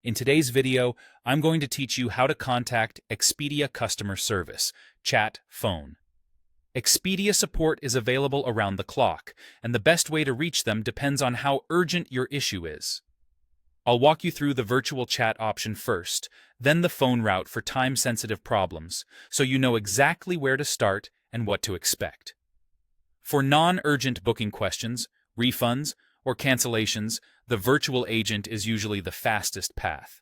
In today's video, I'm going to teach you how to contact Expedia customer service, ChatPhone. Expedia support is available around the clock, and the best way to reach them depends on how urgent your issue is. I'll walk you through the virtual chat option first, then the phone route for time-sensitive problems, so you know exactly where to start and what to expect. For non-urgent booking questions, refunds, or cancellations, the virtual agent is usually the fastest path.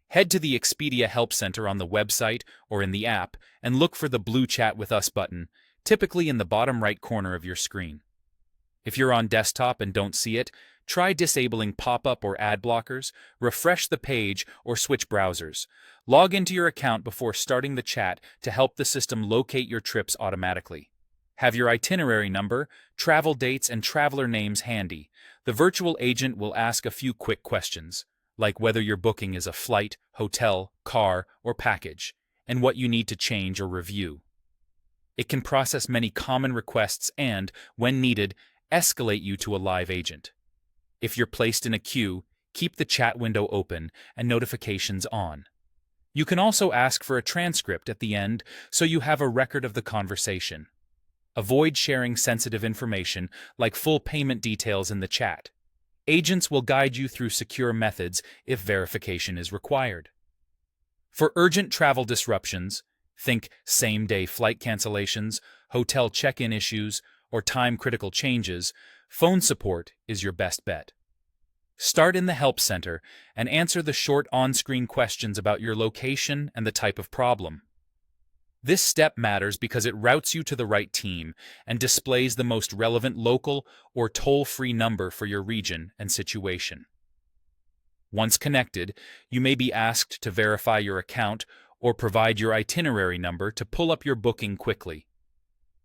Head to the Expedia Help Center on the website or in the app and look for the blue Chat with Us button, typically in the bottom right corner of your screen. If you're on desktop and don't see it, try disabling pop-up or ad blockers, refresh the page, or switch browsers. Log into your account before starting the chat to help the system locate your trips automatically. Have your itinerary number, travel dates, and traveler names handy. The virtual agent will ask a few quick questions, like whether your booking is a flight, hotel, car, or package, and what you need to change or review. It can process many common requests and, when needed, escalate you to a live agent. If you're placed in a queue, keep the chat window open and notifications on. You can also ask for a transcript at the end so you have a record of the conversation. Avoid sharing sensitive information like full payment details in the chat. Agents will guide you through secure methods if verification is required. For urgent travel disruptions, think same-day flight cancellations, hotel check-in issues, or time-critical changes, phone support is your best bet. Start in the Help Center and answer the short on-screen questions about your location and the type of problem. This step matters because it routes you to the right team and displays the most relevant local or toll-free number for your region and situation. Once connected, you may be asked to verify your account or provide your itinerary number to pull up your booking quickly.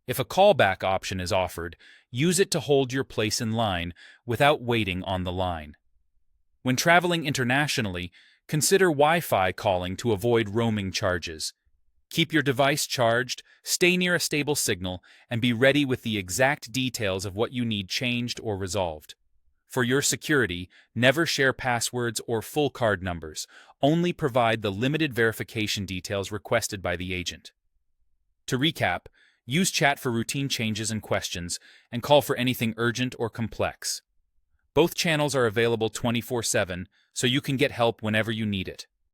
If a callback option is offered, use it to hold your place in line without waiting on the line. When traveling internationally, consider Wi-Fi calling to avoid roaming charges. Keep your device charged, stay near a stable signal, and be ready with the exact details of what you need changed or resolved. For your security, never share passwords or full card numbers. Only provide the limited verification details requested by the agent. To recap, use chat for routine changes and questions, and call for anything urgent or complex. Both channels are available 24/7, so you can get help whenever you need it.